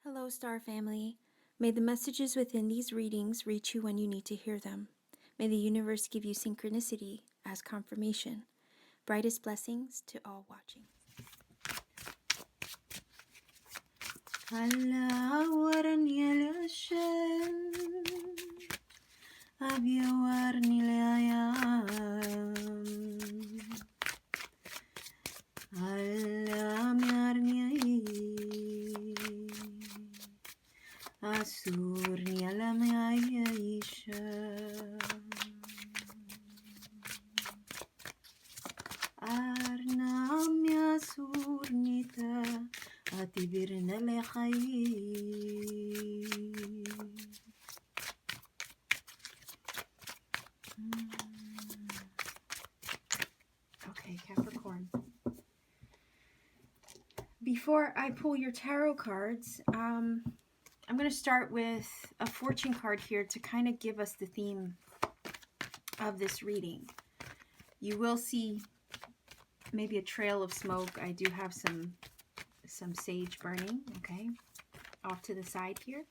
Hello, Star Family. May the messages within these readings reach you when you need to hear them. May the universe give you synchronicity as confirmation. Brightest blessings to all watching. Asurni alamayisha Arnamya surnita Atibirna lekhayi. Okay, Capricorn. Before I pull your tarot cards, I'm going to start with a fortune card here to kind of give us the theme of this reading. You will see maybe a trail of smoke. I do have some sage burning, okay, off to the side here.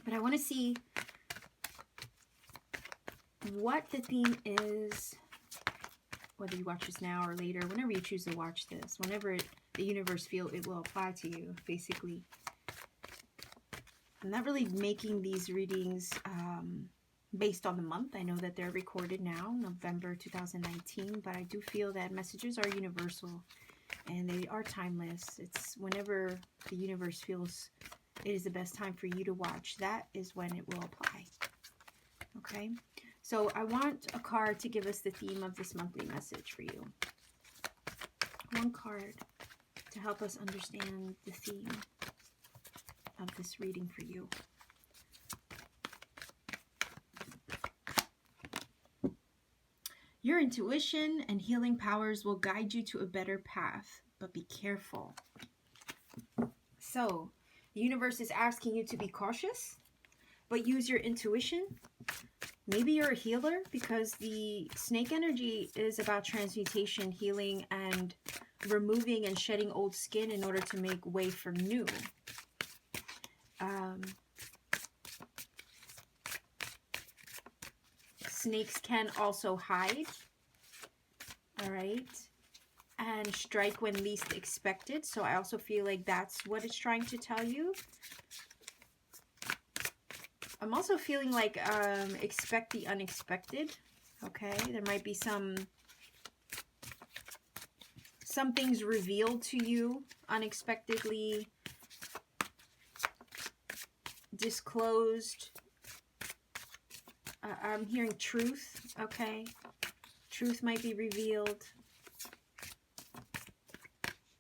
But I want to see what the theme is, whether you watch this now or later, whenever you choose to watch this, whenever the universe feels it will apply to you, basically. I'm not really making these readings based on the month. I know that they're recorded now, November 2019, but I do feel that messages are universal and they are timeless. It's whenever the universe feels it is the best time for you to watch, that is when it will apply. Okay, so I want a card to give us the theme of this monthly message for you. One card to help us understand the theme of this reading for you. Your intuition and healing powers will guide you to a better path, but be careful. So, the universe is asking you to be cautious, but use your intuition. Maybe you're a healer, because the snake energy is about transmutation, healing, and removing and shedding old skin in order to make way for new. Snakes can also hide, all right, and strike when least expected. So I also feel like that's what it's trying to tell you. I'm also feeling like expect the unexpected, okay? There might be some things revealed to you unexpectedly, disclosed. I'm hearing truth, okay? Truth might be revealed.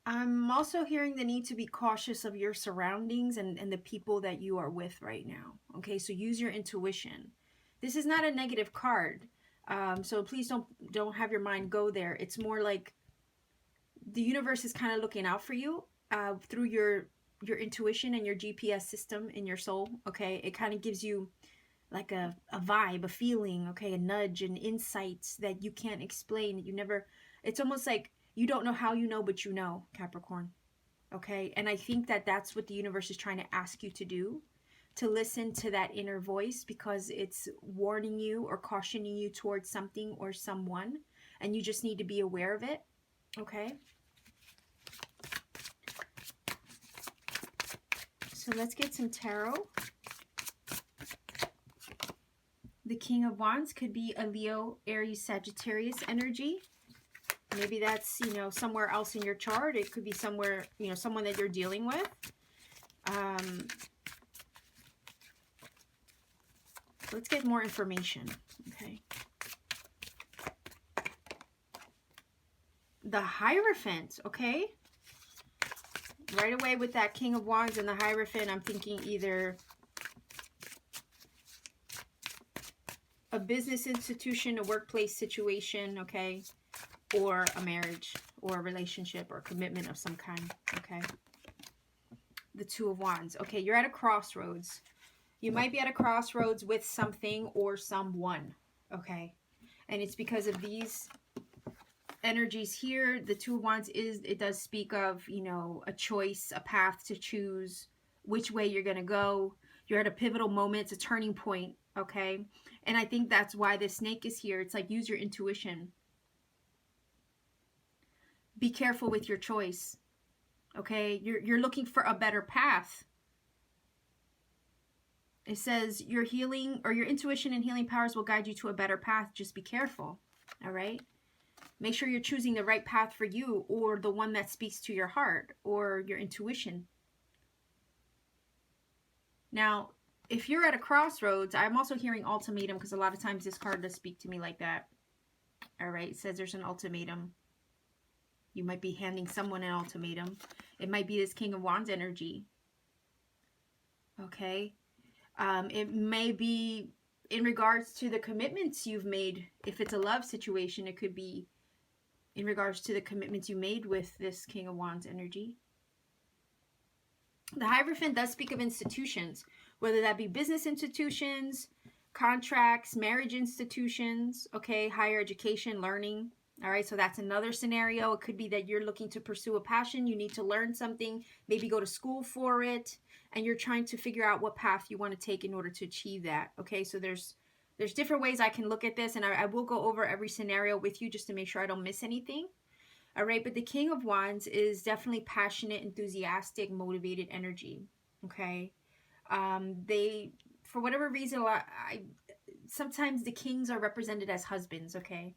I'm also hearing the need to be cautious of your surroundings and the people that you are with right now, okay? So use your intuition. This is not a negative card, so please don't have your mind go there. It's more like the universe is kind of looking out for you through your intuition and your GPS system in your soul, okay? It kind of gives you like a vibe, a feeling, okay, a nudge, an insight that you can't explain. It's almost like you don't know how you know, but you know, Capricorn, okay? And I think that that's what the universe is trying to ask you to do, to listen to that inner voice, because it's warning you or cautioning you towards something or someone, and you just need to be aware of it, okay? So let's get some tarot. The King of Wands could be a Leo, Aries, Sagittarius energy. Maybe that's, somewhere else in your chart. It could be somewhere, someone that you're dealing with. Let's get more information, okay? The Hierophant, okay? Right away with that King of Wands and the Hierophant, I'm thinking either a business institution, a workplace situation, okay, or a marriage or a relationship or commitment of some kind, okay? The Two of Wands. Okay, you're at a crossroads. You might be at a crossroads with something or someone, okay? And it's because of these energies here, the Two of Wands it does speak of, you know, a choice, a path to choose which way you're going to go. You're at a pivotal moment, it's a turning point, okay? And I think that's why the snake is here. It's like, use your intuition. Be careful with your choice, okay? You're looking for a better path. It says your healing, or your intuition and healing powers will guide you to a better path. Just be careful, all right? Make sure you're choosing the right path for you, or the one that speaks to your heart or your intuition. Now, if you're at a crossroads, I'm also hearing ultimatum, because a lot of times this card does speak to me like that. All right, it says there's an ultimatum. You might be handing someone an ultimatum. It might be this King of Wands energy. Okay. It may be in regards to the commitments you've made. If it's a love situation, it could be in regards to the commitments you made with this King of Wands energy. The Hierophant does speak of institutions, whether that be business institutions, contracts, marriage institutions, okay, higher education, learning. All right, so that's another scenario. It could be that you're looking to pursue a passion. You need to learn something, maybe go to school for it, and you're trying to figure out what path you want to take in order to achieve that. Okay, so there's different ways I can look at this, and I will go over every scenario with you just to make sure I don't miss anything. All right, but the King of Wands is definitely passionate, enthusiastic, motivated energy. Okay, they, for whatever reason, sometimes the kings are represented as husbands. Okay,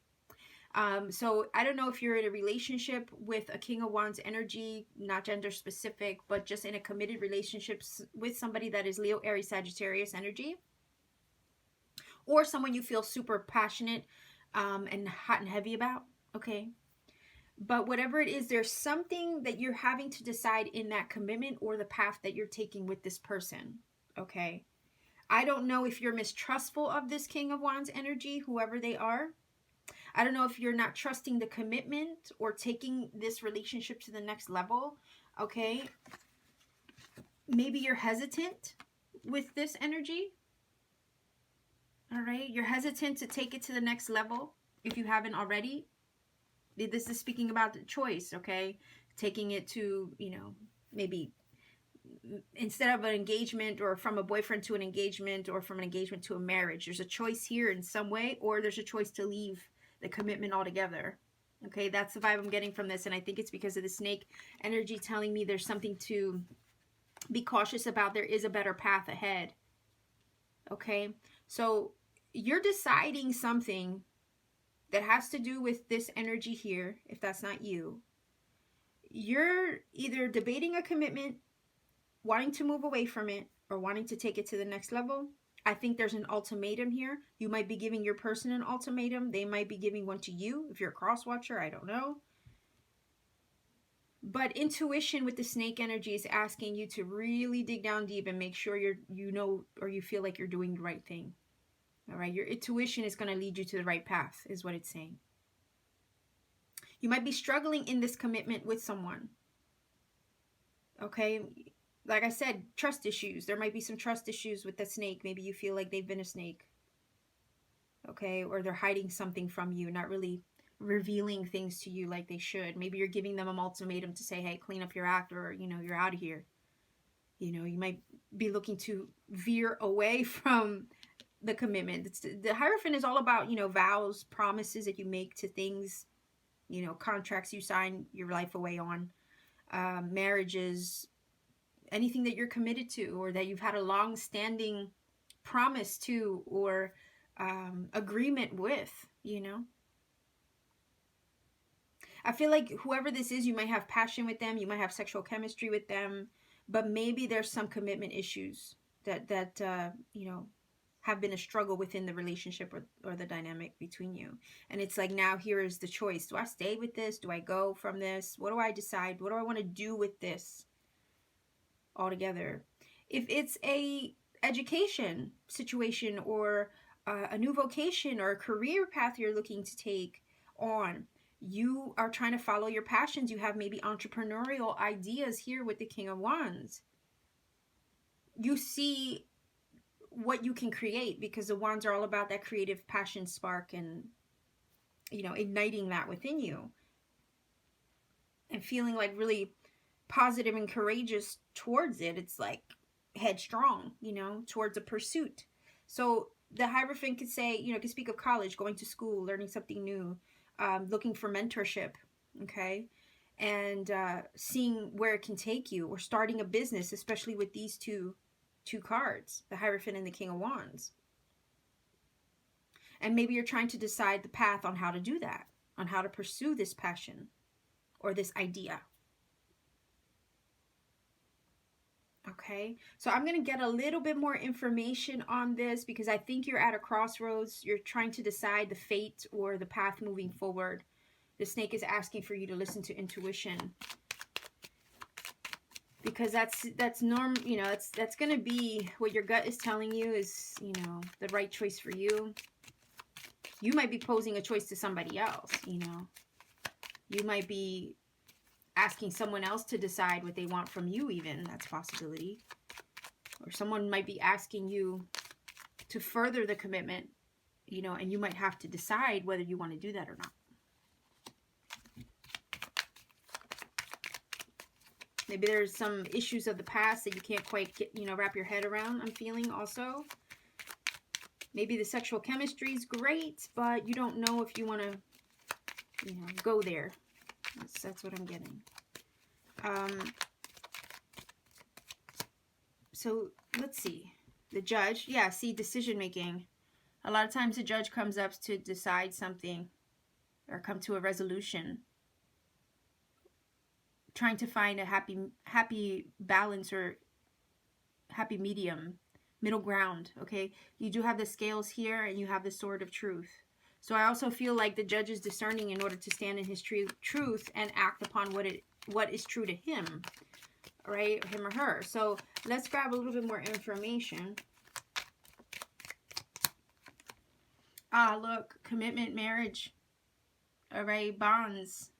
so I don't know if you're in a relationship with a King of Wands energy, not gender specific, but just in a committed relationship with somebody that is Leo, Aries, Sagittarius energy, or someone you feel super passionate and hot and heavy about. Okay. But whatever it is, there's something that you're having to decide in that commitment or the path that you're taking with this person, okay? I don't know if you're mistrustful of this King of Wands energy, whoever they are. I don't know if you're not trusting the commitment or taking this relationship to the next level, okay? Maybe you're hesitant with this energy, all right? You're hesitant to take it to the next level if you haven't already. This is speaking about the choice, okay? Taking it to, you know, maybe instead of an engagement, or from a boyfriend to an engagement, or from an engagement to a marriage. There's a choice here in some way, or there's a choice to leave the commitment altogether. Okay, that's the vibe I'm getting from this, and I think it's because of the snake energy telling me there's something to be cautious about. There is a better path ahead. Okay, so you're deciding something that has to do with this energy here. If that's not you, you're either debating a commitment, wanting to move away from it, or wanting to take it to the next level. I think there's an ultimatum here. You might be giving your person an ultimatum. They might be giving one to you. If you're a cross watcher, I don't know. But intuition with the snake energy is asking you to really dig down deep and make sure you know, or you feel like you're doing the right thing. All right, your intuition is going to lead you to the right path, is what it's saying. You might be struggling in this commitment with someone. Okay, like I said, trust issues. There might be some trust issues with the snake. Maybe you feel like they've been a snake. Okay, or they're hiding something from you, not really revealing things to you like they should. Maybe you're giving them an ultimatum to say, hey, clean up your act, or, you know, you're out of here. You know, you might be looking to veer away from the commitment. The Hierophant is all about, you know, vows, promises that you make to things, you know, contracts you sign your life away on, marriages, anything that you're committed to, or that you've had a long-standing promise to, or agreement with, you know. I feel like whoever this is, you might have passion with them, you might have sexual chemistry with them, but maybe there's some commitment issues that you know, have been a struggle within the relationship, or the dynamic between you. And it's like, now here is the choice. Do I stay with this? Do I go from this? What do I decide? What do I want to do with this altogether? If it's a education situation, or a new vocation, or a career path you're looking to take on, you are trying to follow your passions. You have maybe entrepreneurial ideas here with the King of Wands. You see what you can create, because the wands are all about that creative passion spark, and, you know, igniting that within you. and feeling like really positive and courageous towards it. It's like headstrong, you know, towards a pursuit. So the Hierophant could say, you know, could speak of college, going to school, learning something new, looking for mentorship, okay, and seeing where it can take you, or starting a business, especially with these two cards, the Hierophant and the King of Wands. And maybe you're trying to decide the path on how to do that, on how to pursue this passion or this idea. Okay, so I'm going to get a little bit more information on this, because I think you're at a crossroads. You're trying to decide the fate or the path moving forward. The snake is asking for you to listen to intuition, because that's norm, you know, that's going to be what your gut is telling you is, you know, the right choice for you. You might be posing a choice to somebody else, you know. You might be asking someone else to decide what they want from you, even. That's a possibility. Or someone might be asking you to further the commitment, you know, and you might have to decide whether you want to do that or not. Maybe there's some issues of the past that you can't quite get, you know, wrap your head around, I'm feeling also. Maybe the sexual chemistry is great, but you don't know if you want to, you know, go there. That's what I'm getting. So let's see. The Judge. Yeah, see, decision making. A lot of times the Judge comes up to decide something or come to a resolution. Trying to find a happy balance or happy medium, middle ground, okay? You do have the scales here and you have the sword of truth. So I also feel like the Judge is discerning in order to stand in his truth and act upon what is true to him, right? Him or her. So let's grab a little bit more information. Look, commitment, marriage, all right, bonds.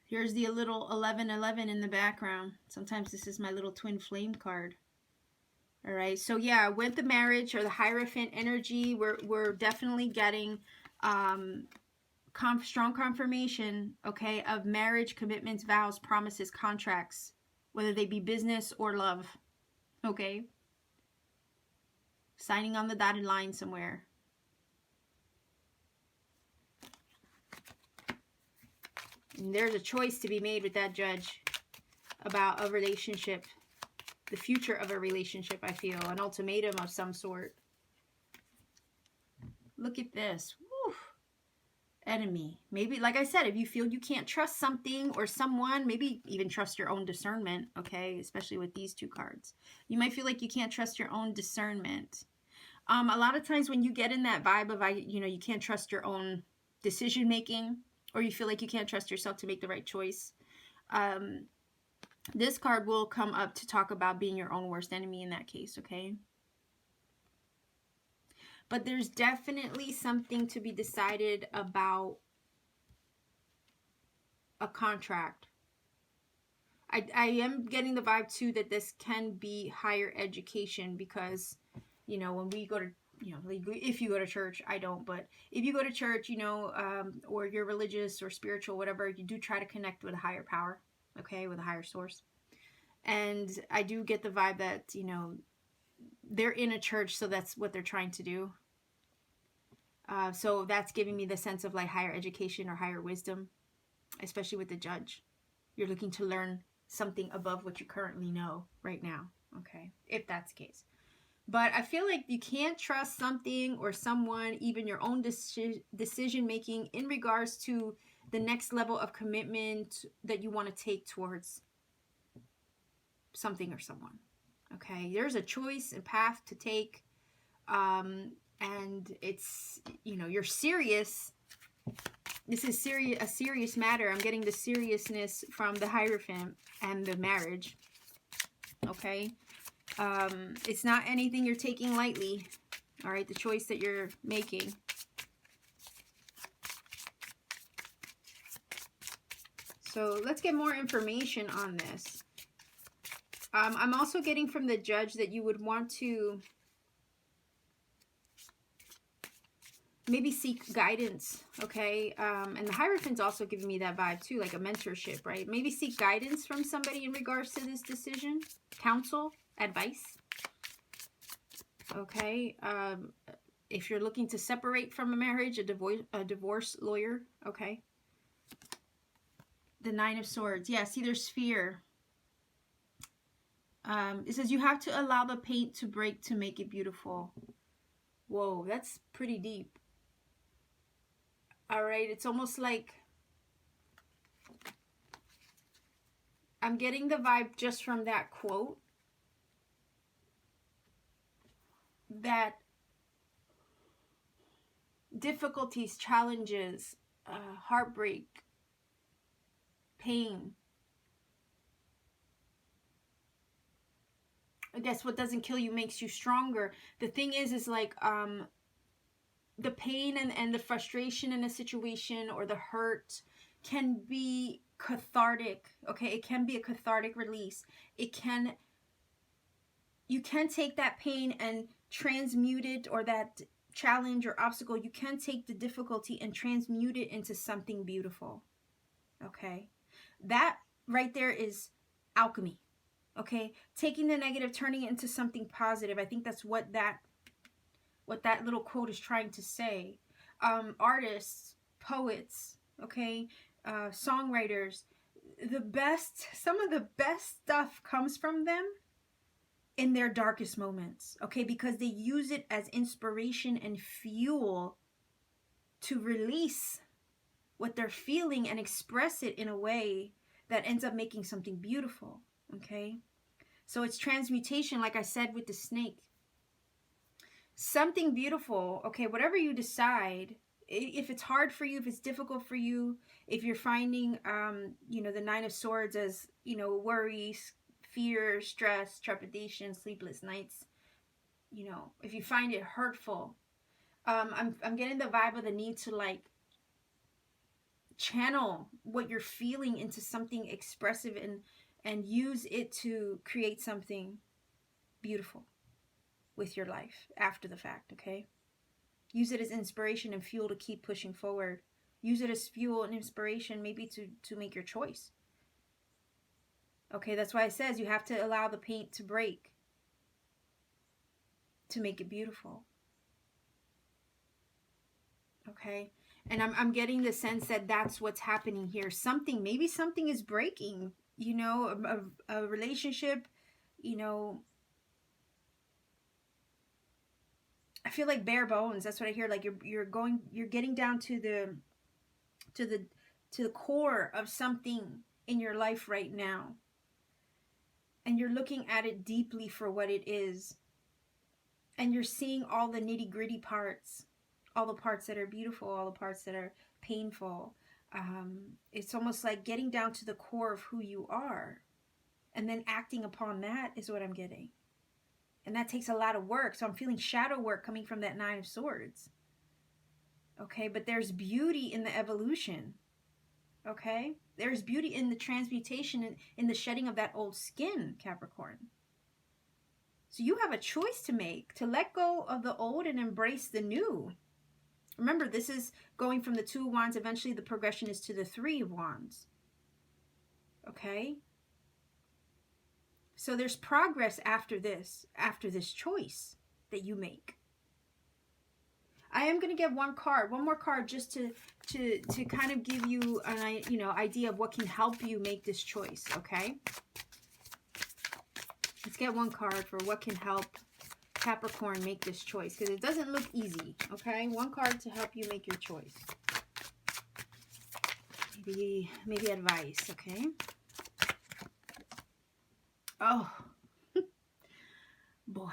Here's the little 1111 in the background. Sometimes this is my little twin flame card. All right, so yeah, with the marriage or the Hierophant energy, we're definitely getting strong confirmation, okay, of marriage, commitments, vows, promises, contracts, whether they be business or love, okay? Signing on the dotted line somewhere. And there's a choice to be made with that Judge about a relationship, the future of a relationship, I feel, an ultimatum of some sort. Look at this. Woo. Enemy. Maybe, like I said, if you feel you can't trust something or someone, maybe even trust your own discernment, okay? Especially with these two cards. You might feel like you can't trust your own discernment. A lot of times when you get in that vibe of, you know, you can't trust your own decision making, or you feel like you can't trust yourself to make the right choice, this card will come up to talk about being your own worst enemy in that case, okay? But there's definitely something to be decided about a contract. I am getting the vibe too that this can be higher education, because, you know, when we go to, you know, if you go to church, I don't, but if you go to church, you know, or you're religious or spiritual, whatever, you do try to connect with a higher power, okay, with a higher source. And I do get the vibe that, you know, they're in a church, so that's what they're trying to do. So that's giving me the sense of like higher education or higher wisdom, especially with the Judge. You're looking to learn something above what you currently know right now, okay, if that's the case. But I feel like you can't trust something or someone, even your own decision making in regards to the next level of commitment that you want to take towards something or someone, okay? There's a choice and path to take, and it's, you know, you're serious. This is a serious matter. I'm getting the seriousness from the Hierophant and the marriage, okay? It's not anything you're taking lightly, all right? The choice that you're making. So let's get more information on this. I'm also getting from the Judge that you would want to maybe seek guidance, okay? And the Hierophant's also giving me that vibe too, like a mentorship, right? Maybe seek guidance from somebody in regards to this decision, counsel, advice, okay? If you're looking to separate from a marriage, a divorce lawyer, okay? The Nine of Swords. Yeah, see, there's fear. It says you have to allow the paint to break to make it beautiful. Whoa, that's pretty deep. All right, it's almost like I'm getting the vibe just from that quote that difficulties, challenges, heartbreak, pain, I guess what doesn't kill you makes you stronger. The thing is like the pain and the frustration in a situation or the hurt can be cathartic, okay? It can be a cathartic release. You can take that pain and transmute it, or that challenge or obstacle, you can take the difficulty and transmute it into something beautiful, okay? That right there is alchemy, okay? Taking the negative, turning it into something positive. I think that's what that little quote is trying to say. Artists, poets, okay, songwriters, some of the best stuff comes from them in their darkest moments, okay, because they use it as inspiration and fuel to release what they're feeling and express it in a way that ends up making something beautiful, okay? So it's transmutation, like I said with the snake. Something beautiful, okay, whatever you decide, if it's hard for you, if it's difficult for you, if you're finding, the Nine of Swords as, worries, fear, stress, trepidation, sleepless nights, if you find it hurtful, I'm getting the vibe of the need to like channel what you're feeling into something expressive and use it to create something beautiful with your life after the fact, okay? Use it as inspiration and fuel to keep pushing forward. Use it as fuel and inspiration maybe to make your choice. Okay, that's why it says you have to allow the paint to break to make it beautiful. Okay, and I'm getting the sense that that's what's happening here. Maybe something is breaking, a relationship, I feel like bare bones. That's what I hear. Like you're getting down to the core of something in your life right now. And you're looking at it deeply for what it is. And you're seeing all the nitty-gritty parts, all the parts that are beautiful, all the parts that are painful. It's almost like getting down to the core of who you are. And then acting upon that is what I'm getting. And that takes a lot of work. So I'm feeling shadow work coming from that Nine of Swords. Okay, but there's beauty in the evolution. Okay, there's beauty in the transmutation and in the shedding of that old skin, Capricorn. So you have a choice to make, to let go of the old and embrace the new. Remember, this is going from the Two of Wands. Eventually, the progression is to the Three of Wands. Okay? So there's progress after this choice that you make. I am going to get one more card, just to kind of give you an idea of what can help you make this choice, okay? Let's get one card for what can help Capricorn make this choice, because it doesn't look easy, okay? One card to help you make your choice. Maybe advice, okay? Oh, boy.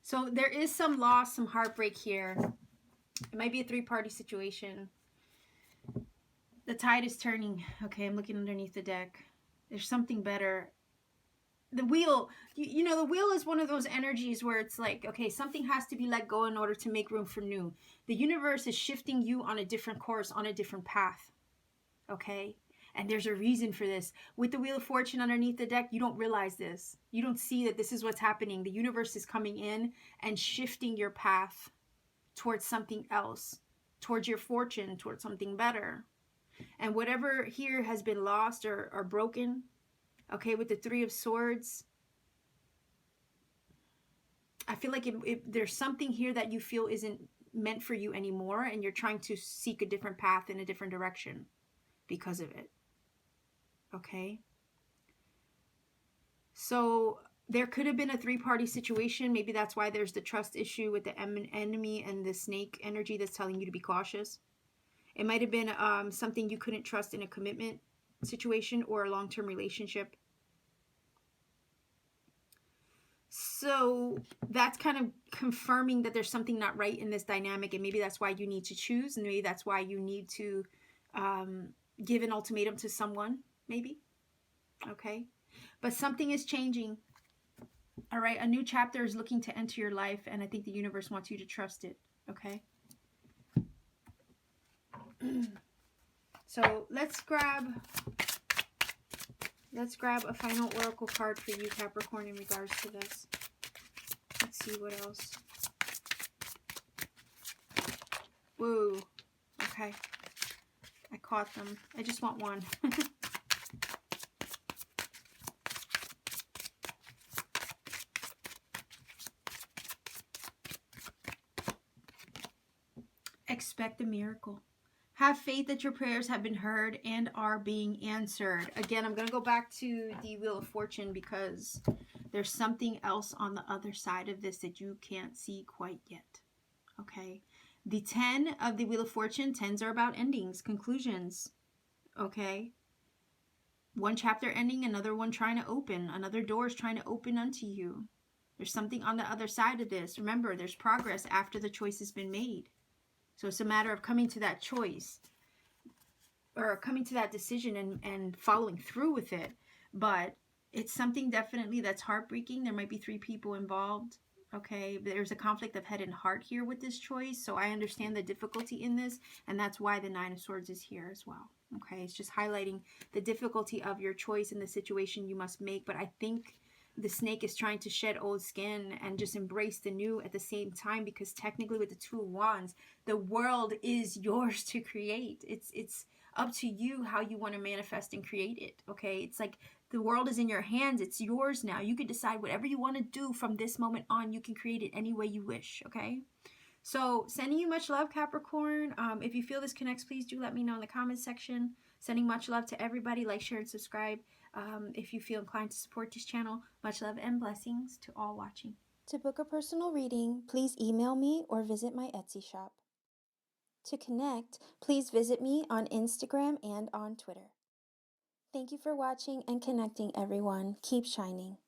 So there is some loss, some heartbreak here. It might be a three-party situation. The tide is turning. Okay, I'm looking underneath the deck. There's something better. The wheel, the wheel is one of those energies where it's like, okay, something has to be let go in order to make room for new. The universe is shifting you on a different course, on a different path. Okay? And there's a reason for this. With the Wheel of Fortune underneath the deck, you don't realize this. You don't see that this is what's happening. The universe is coming in and shifting your path. towards something else, towards your fortune, towards something better. And whatever here has been lost or broken, okay, with the Three of Swords, I feel like there's something here that you feel isn't meant for you anymore, and you're trying to seek a different path in a different direction because of it. Okay? So there could have been a three-party situation. Maybe that's why there's the trust issue with the enemy and the snake energy that's telling you to be cautious. It might have been something you couldn't trust in a commitment situation or a long-term relationship. So that's kind of confirming that there's something not right in this dynamic, and maybe that's why you need to choose, and maybe that's why you need to give an ultimatum to someone, maybe. Okay? But something is changing. All right? A new chapter is looking to enter your life, and I think the universe wants you to trust it. Okay? So let's grab a final oracle card for you, Capricorn, in regards to this. Let's see what else. Whoa. Okay. I caught them. I just want one. Expect a miracle. Have faith that your prayers have been heard and are being answered. Again, I'm going to go back to the Wheel of Fortune because there's something else on the other side of this that you can't see quite yet. Okay? The 10 of the Wheel of Fortune, 10s are about endings, conclusions. Okay? One chapter ending, another one trying to open. Another door is trying to open unto you. There's something on the other side of this. Remember, there's progress after the choice has been made. So it's a matter of coming to that choice or coming to that decision and following through with it. But it's something definitely that's heartbreaking. There might be 3 people involved. Okay, there's a conflict of head and heart here with this choice. So I understand the difficulty in this, and that's why the 9 of Swords is here as well. Okay, it's just highlighting the difficulty of your choice and the situation you must make. But I think the snake is trying to shed old skin and just embrace the new at the same time, because technically with the 2 of Wands, the world is yours to create. It's up to you how you want to manifest and create it. Okay, it's like the world is in your hands. It's yours now. You can decide whatever you want to do from this moment on. You can create it any way you wish. Okay, so sending you much love, Capricorn. If you feel this connects, please do let me know in the comments section. Sending much love to everybody. Like, share, and subscribe. If you feel inclined to support this channel, much love and blessings to all watching. To book a personal reading, please email me or visit my Etsy shop. To connect, please visit me on Instagram and on Twitter. Thank you for watching and connecting, everyone. Keep shining.